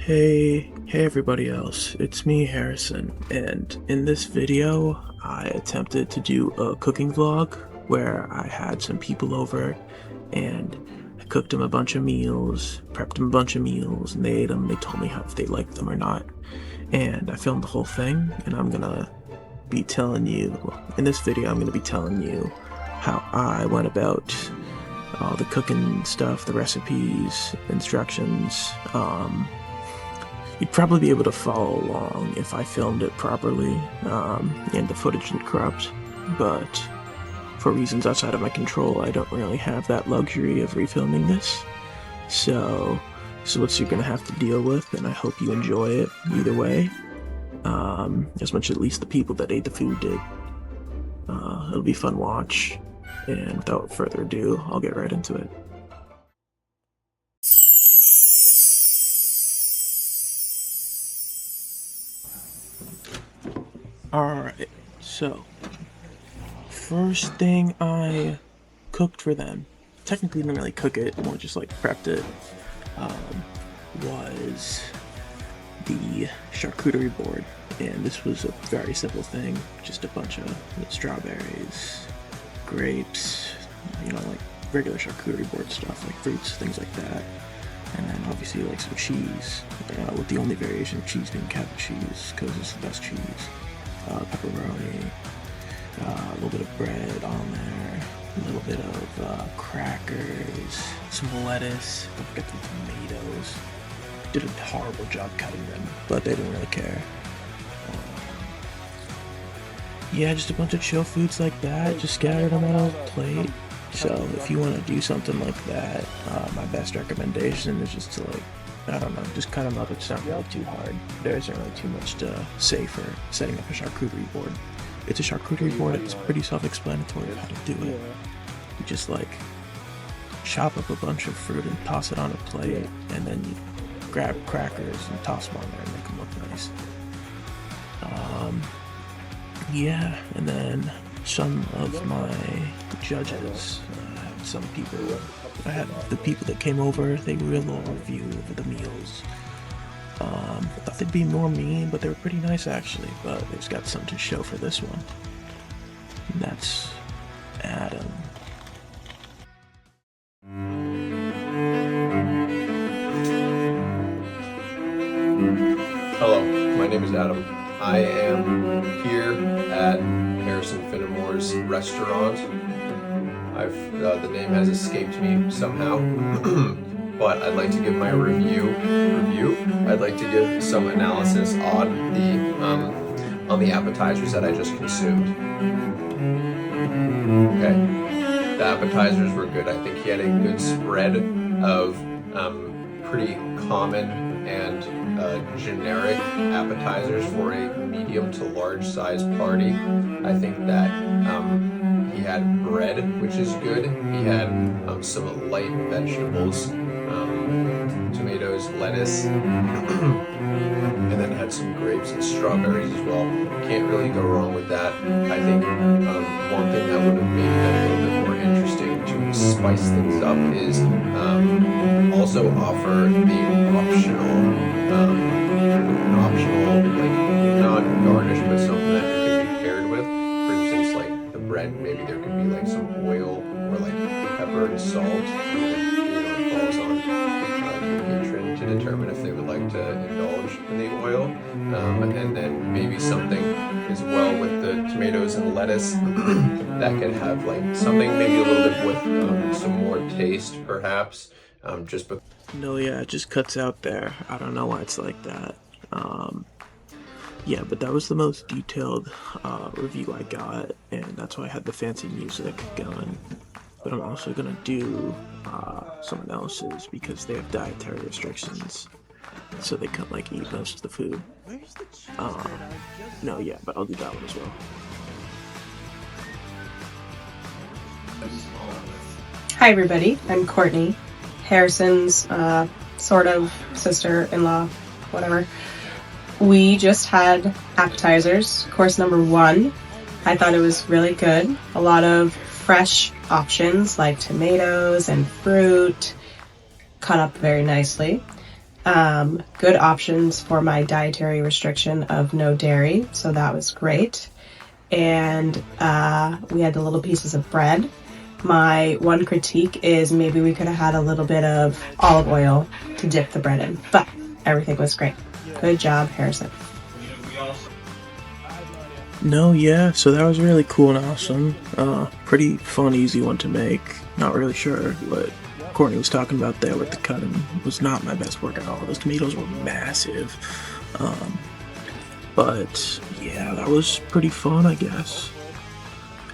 Hey everybody else, it's me Harrison, and in this video I attempted to do a cooking vlog where I had some people over and I cooked them a bunch of meals, prepped them a bunch of meals, and they ate them. They told me how if they liked them or not, and I filmed the whole thing, and I'm gonna be telling you, in this video I'm gonna be telling you how I went about all the cooking stuff, the recipes, instructions. You'd probably be able to follow along if I filmed it properly, and the footage didn't corrupt, but for reasons outside of my control, I don't really have that luxury of refilming this. So this is what you're gonna have to deal with, and I hope you enjoy it either way, as much as at least the people that ate the food did. It'll be a fun watch, and without further ado, I'll get right into it. Alright, so first thing I cooked for them, technically didn't really cook it, more just like prepped it, was the charcuterie board. And this was a very simple thing, just a bunch of strawberries, grapes, like regular charcuterie board stuff, like fruits, things like that. And then obviously like some cheese, with the only variation of cheese being Captain cheese, because it's the best cheese. Pepperoni, a little bit of bread on there, a little bit of crackers, some lettuce, don't forget the tomatoes. Did a horrible job cutting them, but they didn't really care. Yeah, just a bunch of chill foods like that, just scattered them on a plate. So if you want to do something like that, my best recommendation is just to I don't know, just cut them up. It's not really too hard. There isn't really too much to say for setting up a charcuterie board. It's a charcuterie board, it's pretty self-explanatory of how to do it. You just chop up a bunch of fruit and toss it on a plate, and then you grab crackers and toss them on there and make them look nice. Yeah, and then some of my judges, I had the people that came over, they gave a little review of the meals. I thought they'd be more mean, but they were pretty nice actually, but they just got something to show for this one. And that's Adam. Hello, my name is Adam. I am here at Harrison Finnemore's restaurant. The name has escaped me somehow, but I'd like to give my review. I'd like to give some analysis on the appetizers that I just consumed. Okay, the appetizers were good. I think he had a good spread of pretty common and generic appetizers for a medium to large size party. I think that he had bread, which is good. He had some light vegetables, tomatoes, lettuce, and then had some grapes and strawberries as well. Can't really go wrong with that. I think one thing that would have made that a little bit more interesting to spice things up is also offer the optional, not garnish, but something that it could be paired with. For instance, like the bread, maybe there could be some oil or pepper and salt. It falls on the patron to determine if they would like to indulge in the oil. And then maybe something as well with the tomatoes and lettuce that could have something maybe a little bit with some more taste perhaps. No, yeah, it just cuts out there. I don't know why it's like that. Yeah, but that was the most detailed review I got, and that's why I had the fancy music going. But I'm also gonna do someone else's because they have dietary restrictions, so they can't eat most of the food. No, yeah, but I'll do that one as well. Hi everybody, I'm Courtney, Harrison's sort of sister-in-law, whatever. We just had appetizers, course number 1. I thought it was really good. A lot of fresh options like tomatoes and fruit, cut up very nicely. Good options for my dietary restriction of no dairy, so that was great. And we had the little pieces of bread. My one critique is maybe we could have had a little bit of olive oil to dip the bread in, but everything was great. Good job, Harrison. No, yeah, so that was really cool and awesome. Pretty fun, easy one to make. Not really sure what Courtney was talking about there with the cutting. It was not my best work at all. Those tomatoes were massive. But yeah, that was pretty fun, I guess.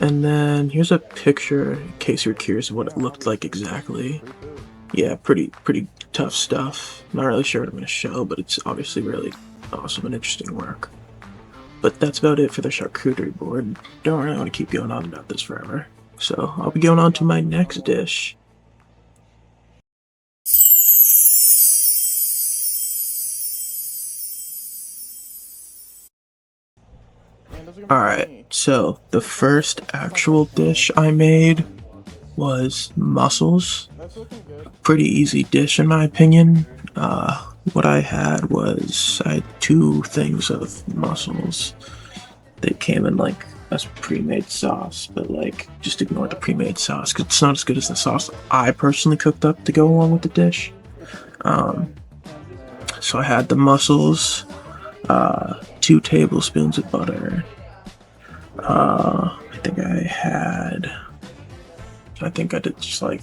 And then here's a picture in case you're curious of what it looked like exactly. Yeah, pretty tough stuff. Not really sure what I'm going to show, but it's obviously really awesome and interesting work. But that's about it for the charcuterie board. Don't really want to keep going on about this forever. So I'll be going on to my next dish. Alright, so the first actual dish I made was mussels. Pretty easy dish in my opinion. What I had was I had 2 things of mussels. They came in like a pre-made sauce, but like just ignore the pre-made sauce because it's not as good as the sauce I personally cooked up to go along with the dish. So I had the mussels, 2 tablespoons of butter. I think I did just like,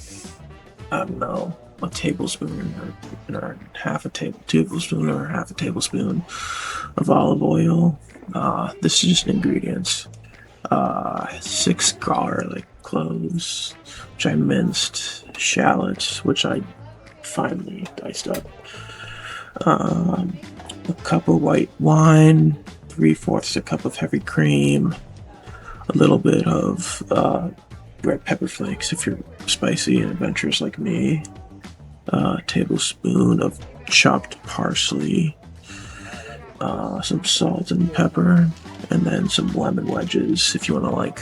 I don't know, a tablespoon or half a tablespoon or half a tablespoon of olive oil. This is just ingredients. 6 garlic cloves, which I minced, shallots, which I finely diced up. A cup of white wine, 3/4 a cup of heavy cream, a little bit of red pepper flakes if you're spicy and adventurous like me, a tablespoon of chopped parsley, some salt and pepper, and then some lemon wedges if you want to like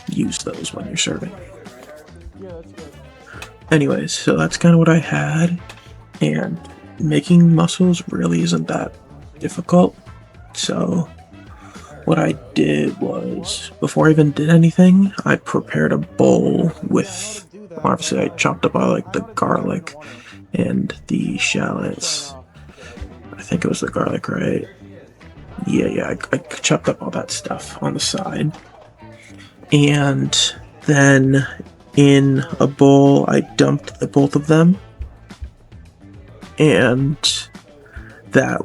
use those when you're serving. Anyways, so that's kind of what I had, and making mussels really isn't that difficult. So what I did was, before I even did anything, I prepared a bowl with, obviously I chopped up all like the garlic and the shallots. I think it was the garlic, right? Yeah, I chopped up all that stuff on the side. And then in a bowl, I dumped the both of them. And then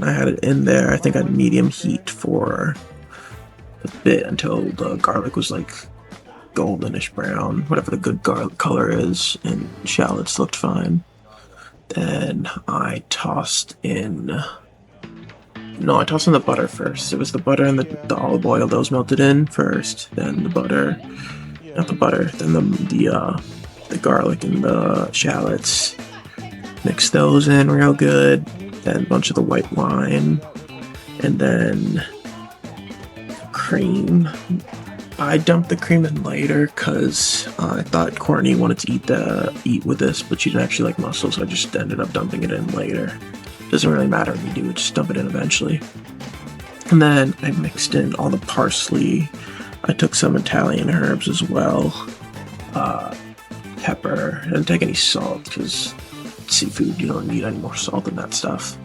I had it in there. I think on medium heat for a bit until the garlic was like goldenish brown, whatever the good garlic color is, and shallots looked fine. Then I tossed in the butter first. It was the butter and the olive oil, those melted in first, then the butter, not the butter, then the garlic and the shallots. Mix those in real good, then a bunch of the white wine, and then cream. I dumped the cream in later because I thought Courtney wanted to eat with this, but she didn't actually like mussels, so I just ended up dumping it in later. Doesn't really matter when you do it, just dump it in eventually. And then I mixed in all the parsley. I took some Italian herbs as well. Pepper. I didn't take any salt because seafood, you don't need any more salt than that stuff.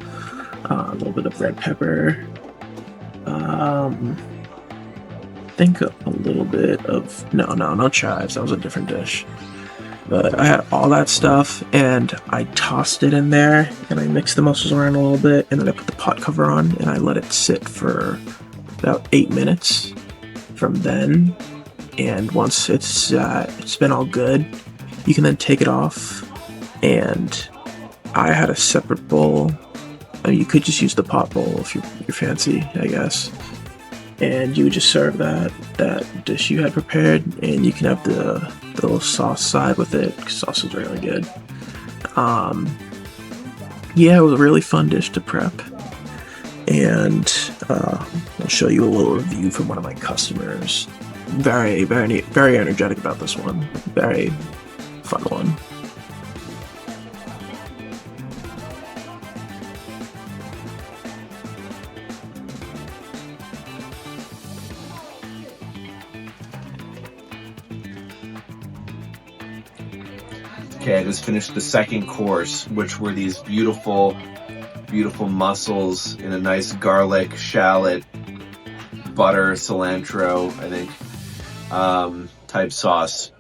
A little bit of red pepper. I think a little bit of, no chives, that was a different dish. But I had all that stuff and I tossed it in there and I mixed the mussels around a little bit, and then I put the pot cover on and I let it sit for about 8 minutes from then. And once it's been all good, you can then take it off. And I had a separate bowl. I mean, you could just use the pot bowl if you're fancy, I guess. And you would just serve that dish you had prepared, and you can have the little sauce side with it, because sauce is really good. Yeah, it was a really fun dish to prep. And I'll show you a little review from one of my customers. Very, very, very energetic about this one. Very fun one. Okay, I just finished the second course, which were these beautiful mussels in a nice garlic, shallot, butter, cilantro, I think, type sauce.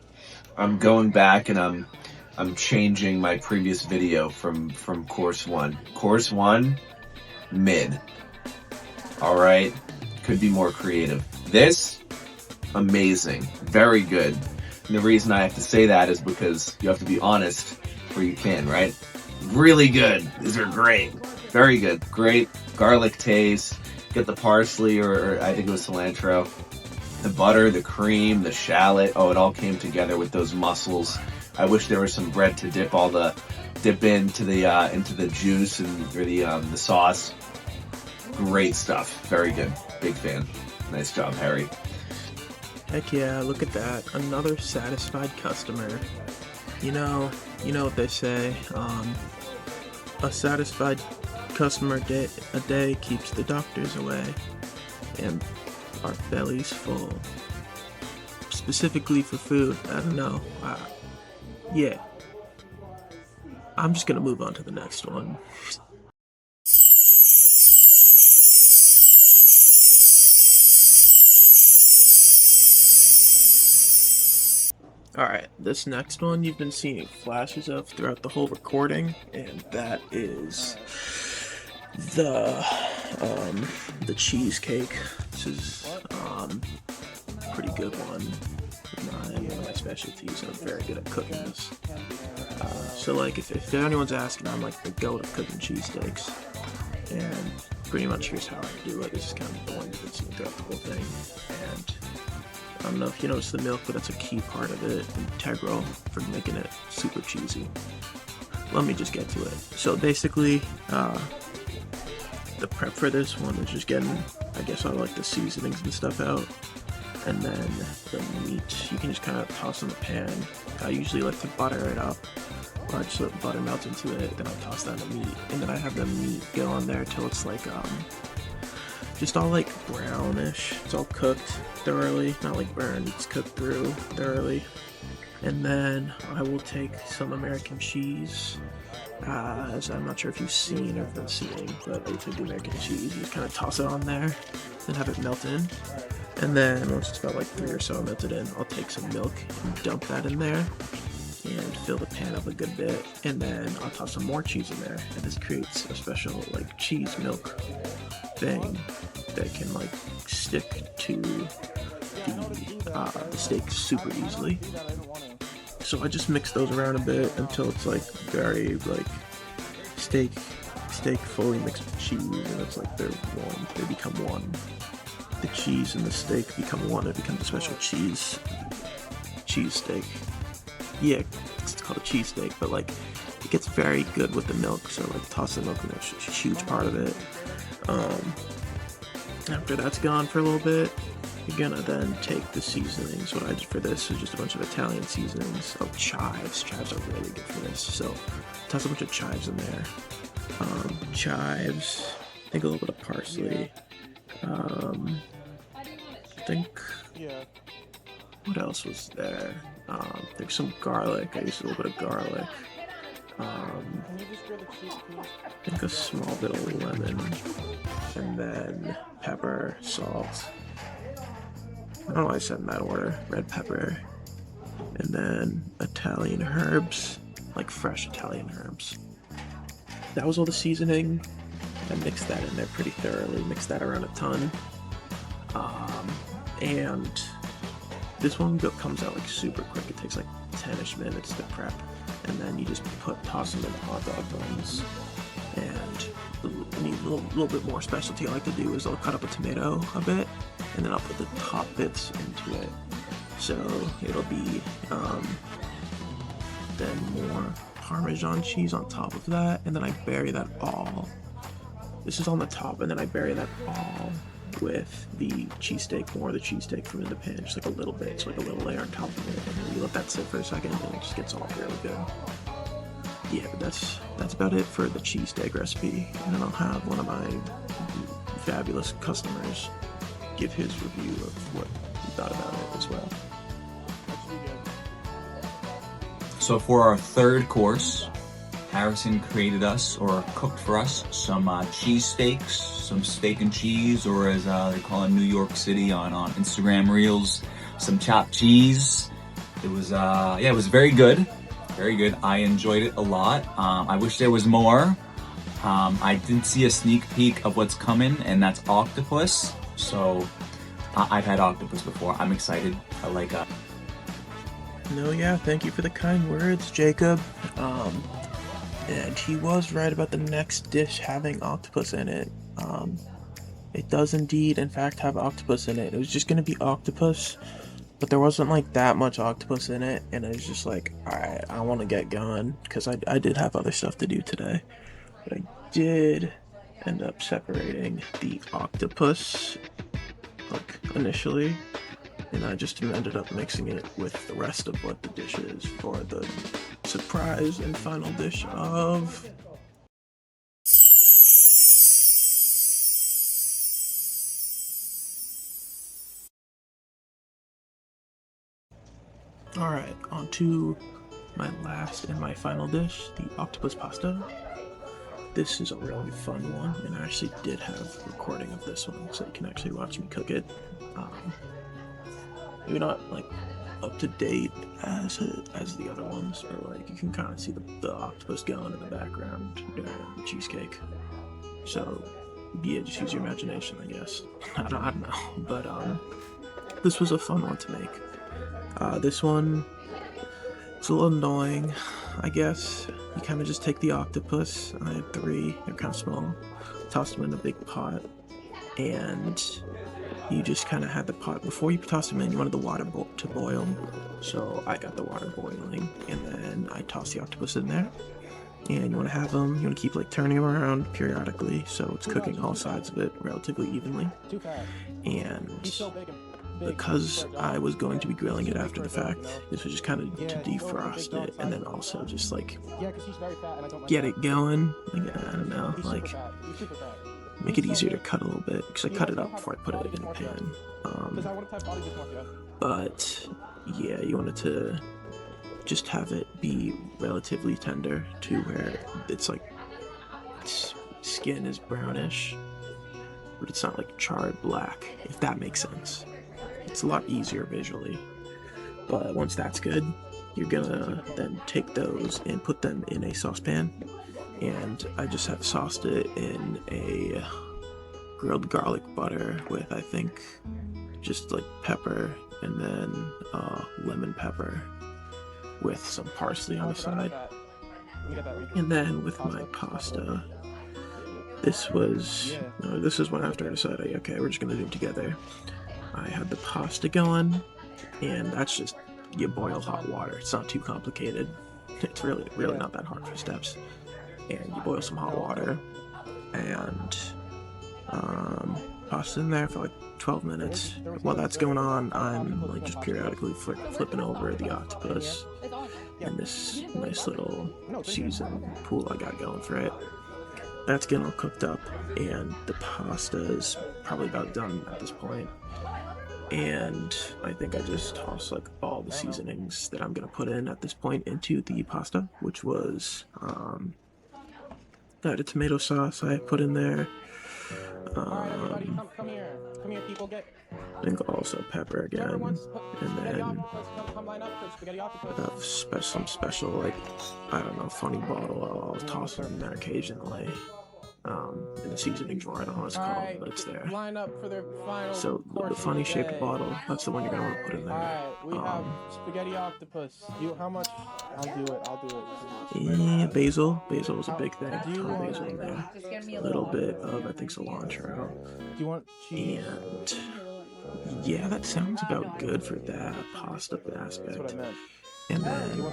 I'm going back and I'm changing my previous video from course 1. Course 1, mid. Alright, could be more creative. This, amazing, very good. And the reason I have to say that is because you have to be honest where you can, right? Really good. These are great. Very good. Great garlic taste. Get the parsley, or I think it was cilantro. The butter, the cream, the shallot. Oh, it all came together with those mussels. I wish there was some bread to dip into the juice or the sauce. Great stuff. Very good. Big fan. Nice job, Harry. Heck yeah, look at that. Another satisfied customer. You know what they say, a satisfied customer a day keeps the doctors away, and our bellies full. Specifically for food, I don't know. Yeah. I'm just gonna move on to the next one. Alright, this next one you've been seeing flashes of throughout the whole recording, and that is the cheesecake. This is a pretty good one. One of my specialties. I'm very good at cooking this. So like if anyone's asking, I'm like the goat of cooking cheesesteaks, and pretty much here's how I do it. This is kind of the one you've been seeing throughout the whole thing, and I don't know if you notice the milk, but that's a key part of it, integral for making it super cheesy. Let me just get to it. So basically, the prep for this one is just getting, I guess, all like the seasonings and stuff out, and then the meat, you can just kind of toss in the pan. I usually like to butter it up, or I just let butter melt into it, then I'll toss that in the meat, and then I have the meat go on there till it's like, just all like brownish. It's all cooked thoroughly, not like burned, it's cooked through thoroughly. And then I will take some American cheese, as I'm not sure if you've seen or been seeing, but I take the American cheese, you just kind of toss it on there, then have it melt in. And then once it's about like 3 or so melted in, I'll take some milk and dump that in there and fill the pan up a good bit, and then I'll toss some more cheese in there, and this creates a special like cheese milk thing that can like stick to the steak super easily. So I just mix those around a bit until it's like very like steak fully mixed with cheese, and it's like they become one. The cheese and the steak become one. It becomes a special cheese steak. Yeah, it's called a cheese steak, but like it gets very good with the milk. So like toss the milk in there, it's a huge part of it. After that's gone for a little bit, you're gonna then take the seasonings. What I did for this is just a bunch of Italian seasonings. Oh, chives. Chives are really good for this. So toss a bunch of chives in there. Chives. I think a little bit of parsley. I think. What else was there? I think some garlic. I used a little bit of garlic. I think a small bit of lemon, and then pepper, salt. I don't know why I said in that order. Red pepper, and then Italian herbs, like fresh Italian herbs. That was all the seasoning. I mixed that in there pretty thoroughly. Mixed that around a ton, and this one comes out like super quick. It takes like 10-ish minutes to prep. And then you just toss them in hot dog buns. And a little bit more specialty I like to do is I'll cut up a tomato a bit, and then I'll put the top bits into it. So it'll be then more Parmesan cheese on top of that, and then I bury that all. This is on the top, and then I bury that all with the cheesesteak, more of the cheesesteak from in the pan, just like a little bit, so like a little layer on top of it, and then you let that sit for a second, and it just gets all really good. Yeah, but that's about it for the cheesesteak recipe, and then I'll have one of my fabulous customers give his review of what he thought about it as well. So for our third course, Harrison created us, or cooked for us, some cheese steaks, some steak and cheese, or as they call it in New York City on Instagram Reels, some chopped cheese. It was, it was very good. Very good. I enjoyed it a lot. I wish there was more. I did see a sneak peek of what's coming, and that's octopus. So I've had octopus before. I'm excited. I like No, yeah, thank you for the kind words, Jacob. And he was right about the next dish having octopus in it. It does indeed, in fact, have octopus in it. It was just gonna be octopus, but there wasn't like that much octopus in it, and it was just like, alright, I want to get going, because I did have other stuff to do today. But I did end up separating the octopus, like, initially, and I just ended up mixing it with the rest of what the dish is for the surprise and final dish of... Alright, on to my last and my final dish, the octopus pasta. This is a really fun one, and I actually did have a recording of this one, so you can actually watch me cook it. Maybe not like up to date as the other ones, but like you can kind of see the octopus going in the background during the cheesecake. So yeah, just use your imagination, I guess. I don't know, but this was a fun one to make. This one, it's a little annoying, I guess. You kind of just take the octopus. I had 3, they're kind of small. Toss them in a big pot, and you just kind of had the pot, before you toss them in, you wanted the water to boil. So I got the water boiling, and then I tossed the octopus in there. And you want to have them, you want to keep like turning them around periodically, so it's cooking all sides of it relatively evenly. And because I was going to be grilling it after the fact, this was just kind of to defrost it, and then also just like get it going. Like, I don't know, like make it easier to cut a little bit, because I cut it up before I put it in the pan. But yeah, you wanted to just have it be relatively tender to where it's like skin is brownish, but it's not like charred black, if that makes sense. It's a lot easier visually. But once that's good, you're gonna then take those and put them in a saucepan. And I just have sauced it in a grilled garlic butter with, I think, just like pepper and then lemon pepper with some parsley on the side. And then with my pasta, this was one after I decided, okay, we're just gonna do it together. I had the pasta going, and that's just, you boil hot water. It's not too complicated. It's really not that hard for steps. And you boil some hot water, and pasta in there for like 12 minutes. While that's going on, I'm like just periodically flipping over the octopus in this nice little seasoned pool I got going for it. That's getting all cooked up, and the pasta is probably about done at this point. And I think I just tossed like all the seasonings that I'm gonna put in at this point into the pasta, which was I had a tomato sauce I put in there. I think also pepper again, and then some special, like, I don't know, funny bottle I'll toss in there occasionally. In the seasoning drawer, I don't know what it's called, but it's there. So the funny shaped bottle, that's the one you're gonna want to put in there. We have spaghetti octopus. How much? I'll do it. Yeah, basil was a big thing. Ton of basil in there. A little bit of, I think, cilantro. Do you want cheese? And yeah, that sounds about good for that pasta aspect. And then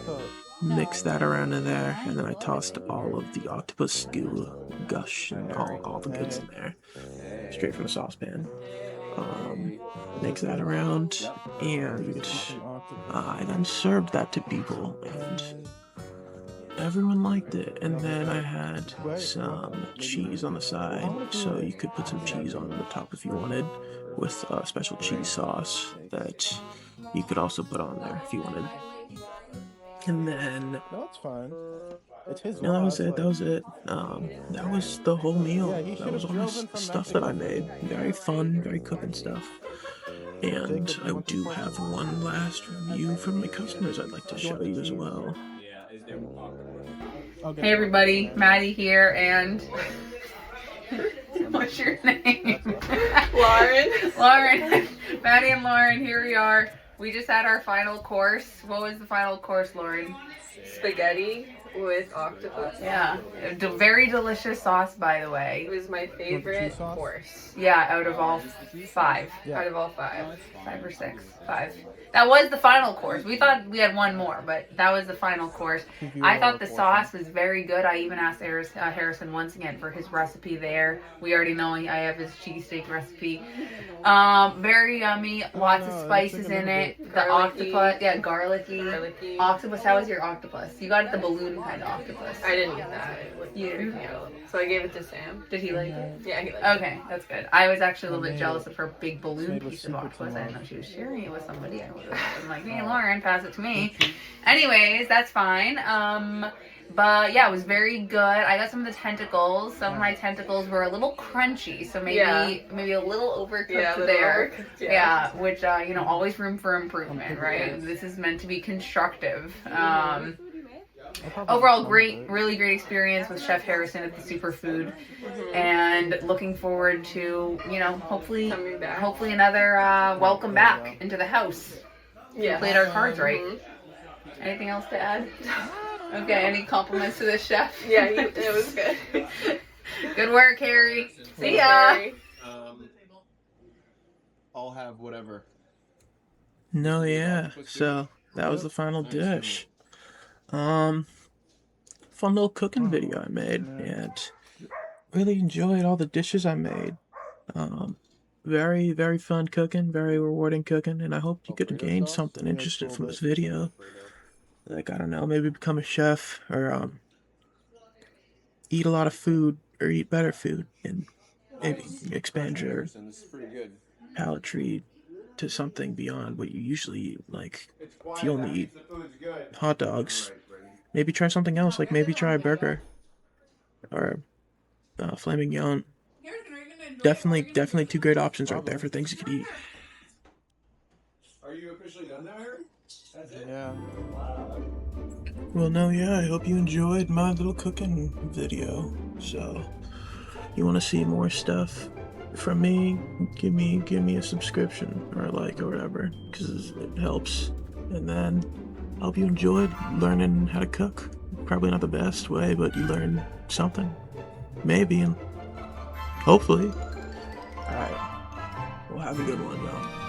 mix that around in there, and then I tossed all of the octopus stew gush and all the goods in there, straight from the saucepan. Mix that around, and I then served that to people, and everyone liked it. And then I had some cheese on the side, so you could put some cheese on the top if you wanted, with a special cheese sauce that you could also put on there if you wanted. And then No, it's fine. It's his no, that was loss, it. That was it. That was the whole meal. Yeah, he That should've was all the drove in from stuff that I Mexico. made. Very fun, very cooking stuff. And I do have one last review from my customers I'd like to show you as well. Okay. Hey everybody, Maddie here, and what's your name? Lauren. Lauren. Maddie and Lauren, here we are. We just had our final course. What was the final course, Lauren? Spaghetti with octopus. Yeah, very delicious sauce, by the It way. was my favorite Cheese sauce? course. Yeah, out of all 5. Yeah. Out of all 5. 5 or 6? 5. That was the final course. We thought we had one more, but that was the final course. I thought the sauce was very good. I even asked Harrison once again for his recipe there. We already know I have his cheesesteak recipe. Very yummy. Lots of spices in it. The Garlicky. octopus, yeah, garlicky. Garlicky. Octopus. How was your octopus? You got it the balloon kind of octopus. I didn't get that. You? So I gave it to Sam. Did he like it? Yeah, he liked it. Okay, that's good. I was actually a little bit made jealous it- of her big balloon made with piece of secret octopus. I didn't know sauce. she was sharing it with somebody. I'm like, hey, Lauren, pass it to me. Anyways, that's fine. But yeah, it was very good. I got some of the tentacles. Some of my tentacles were a little crunchy, so maybe a little overcooked Yeah, a little there. overcooked, Yeah, which always room for improvement, right? This is meant to be constructive. Overall, great, really great experience with Chef Harrison at the Superfood, and looking forward to hopefully Coming back. another welcome back into the house. Yeah. Played our cards right. Anything else to add? Okay, any compliments to the chef? Yeah, it was good. Good work, Harry. See ya. Very- I'll have whatever. No, yeah. So that was the final dish. Fun little cooking video I made, and really enjoyed all the dishes I made. Very, very fun cooking, very rewarding cooking, and I hope you could gain something interesting from this video. Like, I don't know, maybe become a chef, or eat a lot of food, or eat better food, and maybe expand your This is pretty good. palate tree to something beyond what you usually eat. Like, if you only eat hot dogs, maybe try something else. Like, maybe try a burger or flaming young. Definitely 2 great options right there for things you could eat. Are you officially done now, Harry? That's it? Yeah. Well, no, yeah, I hope you enjoyed my little cooking video. So, you want to see more stuff from me? Give me a subscription or a like or whatever, because it helps. And then, I hope you enjoyed learning how to cook. Probably not the best way, but you learned something. Maybe, and hopefully. Alright. Well, have a good one, y'all.